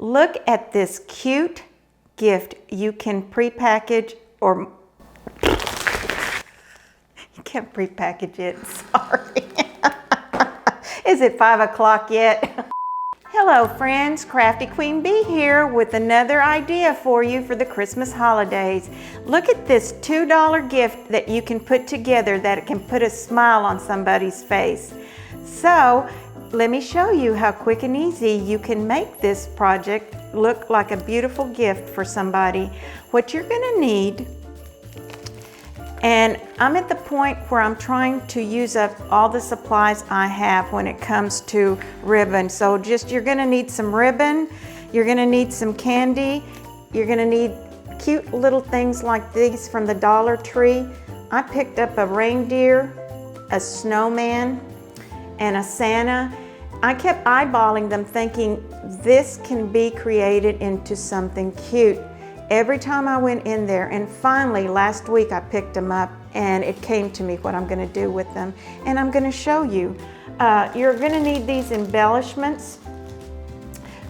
Look at this cute gift. You can prepackage, or you can't prepackage it, sorry. Is it 5 o'clock yet? Hello friends, Crafty Queen Bee here with another idea for you for the Christmas holidays. Look at this $2 gift that you can put together that can put a smile on somebody's face. So let me show you how quick and easy you can make this project look like a beautiful gift for somebody. What you're gonna need, and I'm at the point where I'm trying to use up all the supplies I have when it comes to ribbon. So you're gonna need some ribbon, you're gonna need some candy, you're gonna need cute little things like these from the Dollar Tree. I picked up a reindeer, a snowman, and a Santa. I kept eyeballing them thinking this can be created into something cute. Every time I went in there, and finally last week I picked them up and it came to me what I'm gonna do with them. And I'm gonna show you. You're gonna need these embellishments.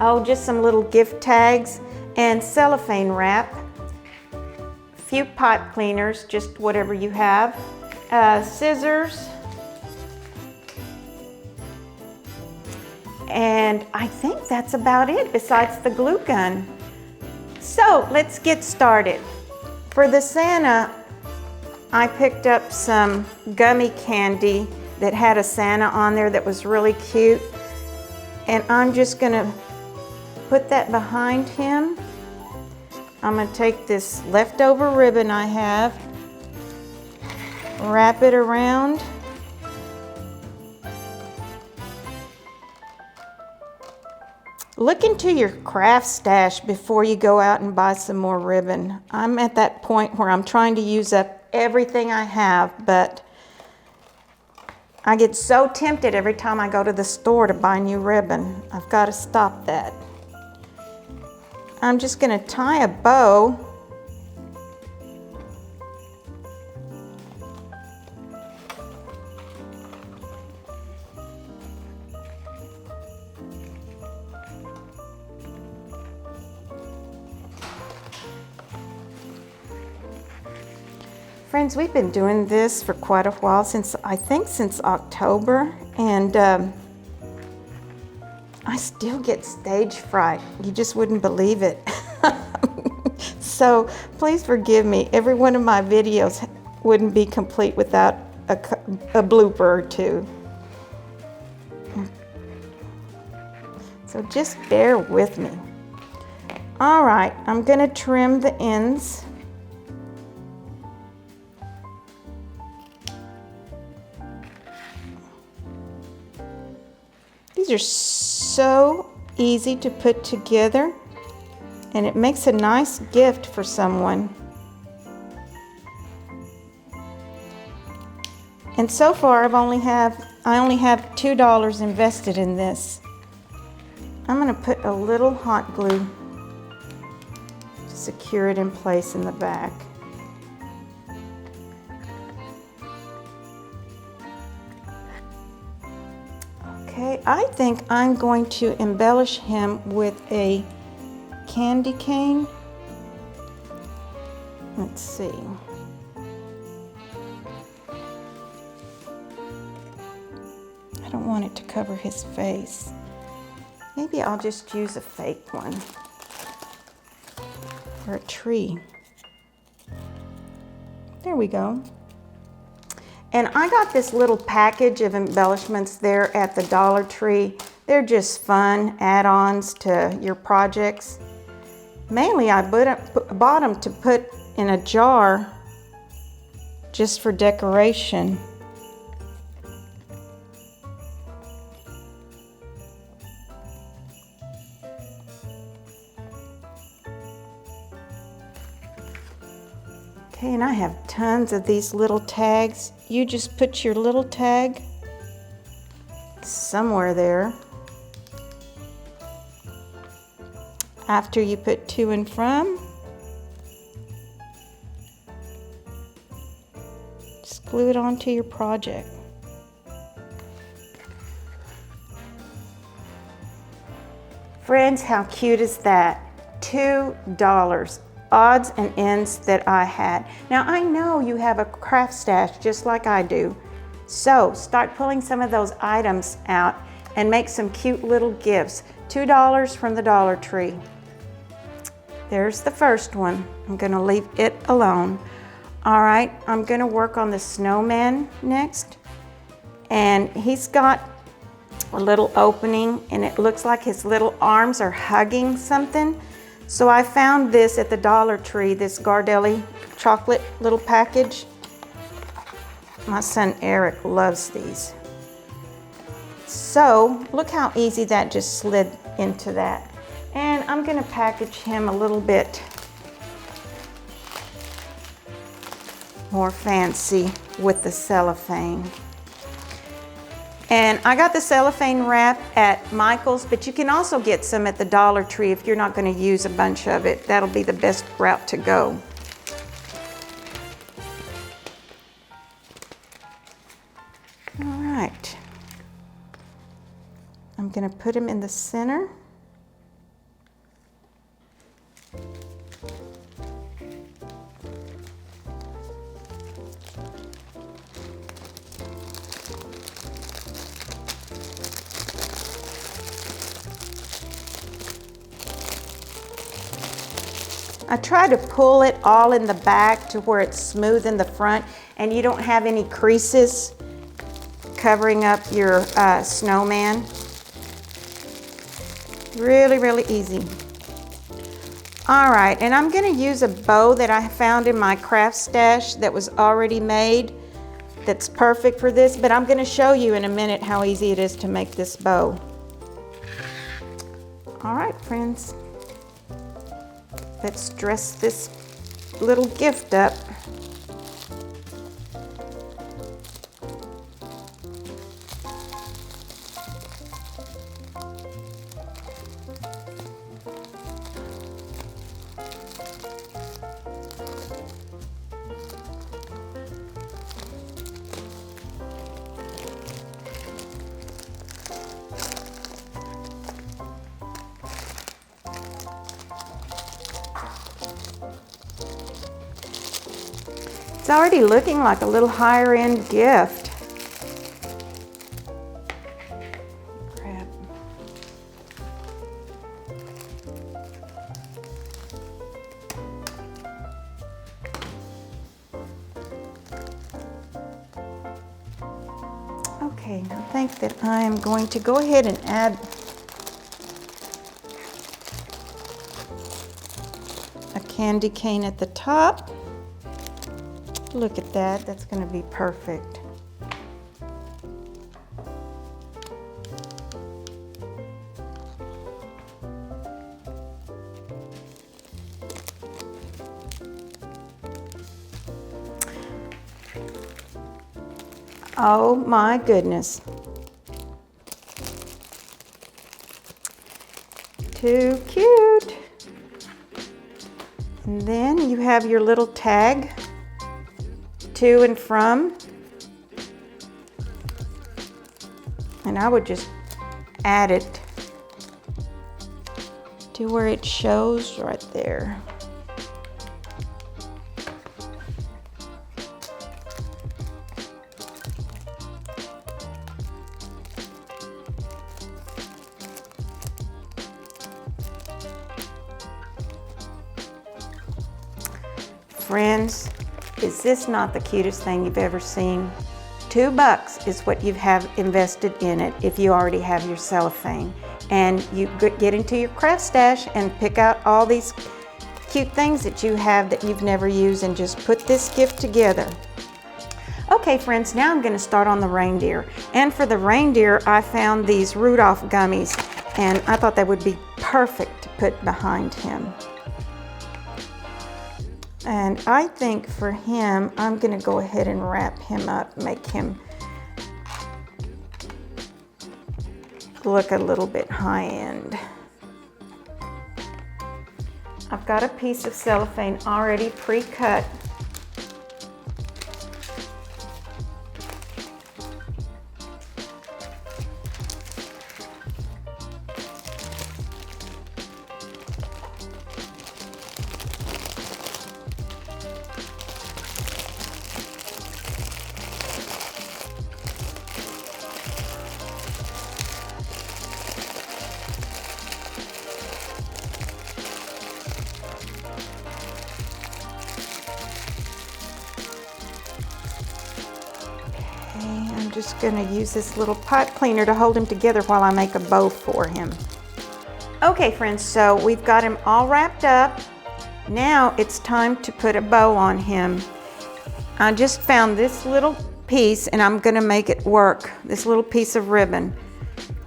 Oh, just some little gift tags and cellophane wrap. A few pipe cleaners, just whatever you have. Scissors. And I think that's about it besides the glue gun. So let's get started. For the Santa, I picked up some gummy candy that had a Santa on there that was really cute. And I'm just gonna put that behind him. I'm gonna take this leftover ribbon I have, wrap it around. Look into your craft stash before you go out and buy some more ribbon. I'm at that point where I'm trying to use up everything I have, but I get so tempted every time I go to the store to buy new ribbon. I've got to stop that. I'm just going to tie a bow . Friends, we've been doing this for quite a while, I think since October, and I still get stage fright. You just wouldn't believe it. So please forgive me. Every one of my videos wouldn't be complete without a blooper or two. So just bear with me. All right, I'm gonna trim the ends. These are so easy to put together, and it makes a nice gift for someone. And so far I only have $2 invested in this. I'm going to put a little hot glue to secure it in place in the back. Okay, I think I'm going to embellish him with a candy cane. Let's see. I don't want it to cover his face. Maybe I'll just use a fake one, or a tree. There we go. And I got this little package of embellishments there at the Dollar Tree. They're just fun add-ons to your projects. Mainly I bought them to put in a jar just for decoration. Okay, and I have tons of these little tags. You just put your little tag somewhere there. After you put to and from, just glue it onto your project. Friends, how cute is that? $2. Odds and ends that I had. Now I know you have a craft stash just like I do. So start pulling some of those items out and make some cute little gifts. $2 from the Dollar Tree. There's the first one. I'm gonna leave it alone. All right, I'm gonna work on the snowman next. And he's got a little opening and it looks like his little arms are hugging something. So I found this at the Dollar Tree, this Gardelli chocolate little package. My son Eric loves these. So look how easy that just slid into that. And I'm gonna package him a little bit more fancy with the cellophane. And I got the cellophane wrap at Michael's, but you can also get some at the Dollar Tree if you're not going to use a bunch of it. That'll be the best route to go. All right. I'm going to put him in the center. I try to pull it all in the back to where it's smooth in the front and you don't have any creases covering up your snowman. Really, really easy. All right, and I'm gonna use a bow that I found in my craft stash that was already made that's perfect for this, but I'm gonna show you in a minute how easy it is to make this bow. All right, friends. Let's dress this little gift up. It's already looking like a little higher end gift. Grab. Okay, now I think that I am going to go ahead and add a candy cane at the top. Look at that, that's going to be perfect. Oh my goodness. Too cute. And then you have your little tag. To and from, and I would just add it to where it shows right there. Friends, is this not the cutest thing you've ever seen? $2 is what you have invested in it if you already have your cellophane. And you get into your craft stash and pick out all these cute things that you have that you've never used and just put this gift together. Okay friends, now I'm going to start on the reindeer. And for the reindeer, I found these Rudolph gummies and I thought that would be perfect to put behind him. And I think for him, I'm going to go ahead and wrap him up, make him look a little bit high end. I've got a piece of cellophane already pre-cut. just gonna use this little pipe cleaner to hold him together while I make a bow for him. Okay friends, so we've got him all wrapped up. Now it's time to put a bow on him. I just found this little piece and I'm gonna make it work, this little piece of ribbon.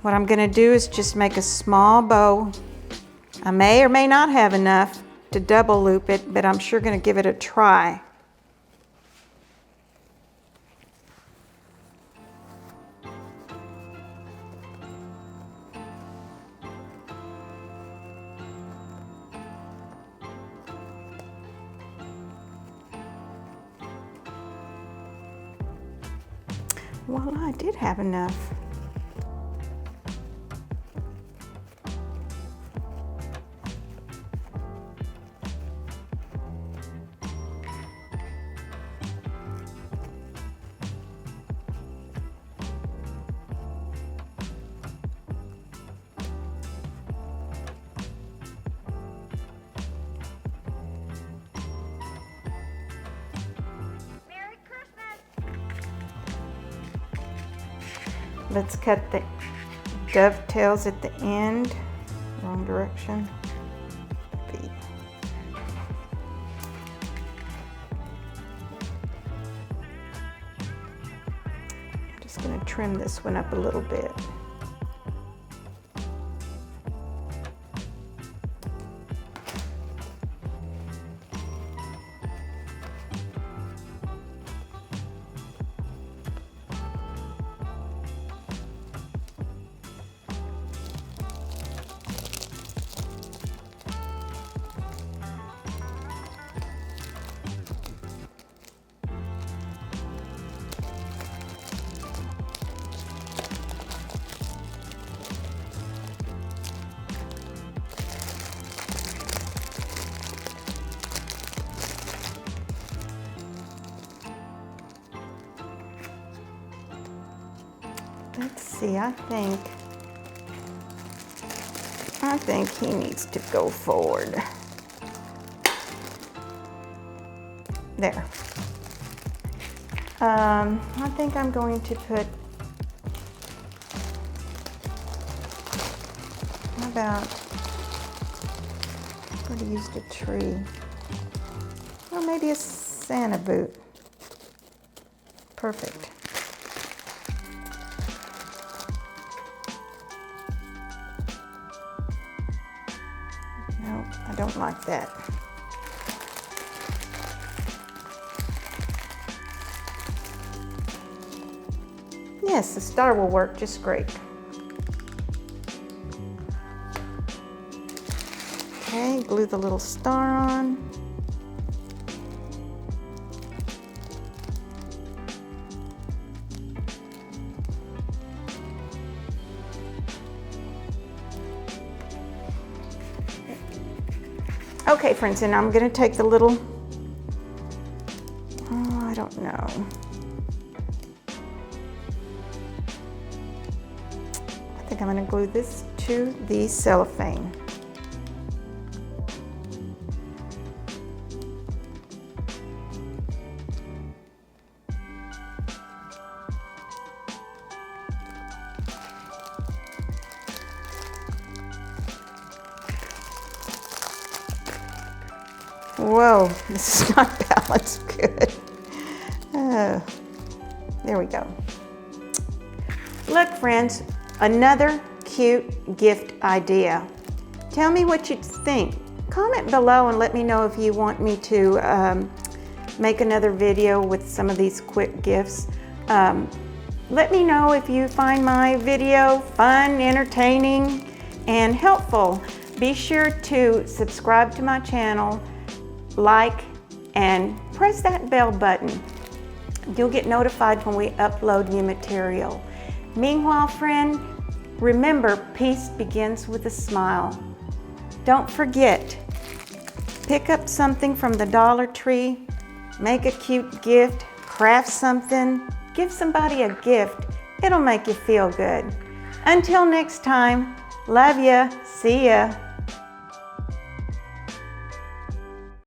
What I'm gonna do is just make a small bow. I may or may not have enough to double loop it, but I'm sure gonna give it a try. Well, I did have enough. Let's cut the dovetails at the end. Wrong direction. B. I'm just going to trim this one up a little bit. Let's see, I think he needs to go forward. There. I think I'm going to put, how about, I could have used a tree. Or maybe a Santa boot. Perfect. No, I don't like that. Yes, the star will work just great. Okay, glue the little star on. Okay, friends, and I'm going to take the little, oh, I don't know. I think I'm going to glue this to the cellophane. Whoa, this is not balanced good. There we go. Look, friends, another cute gift idea. Tell me what you think. Comment below and let me know if you want me to make another video with some of these quick gifts. Let me know if you find my video fun, entertaining, and helpful. Be sure to subscribe to my channel, like, and press that bell button. You'll get notified when we upload new material. Meanwhile, friend, remember, peace begins with a smile. Don't forget, pick up something from the Dollar Tree, make a cute gift, craft something, give somebody a gift. It'll make you feel good. Until next time, love ya, see ya.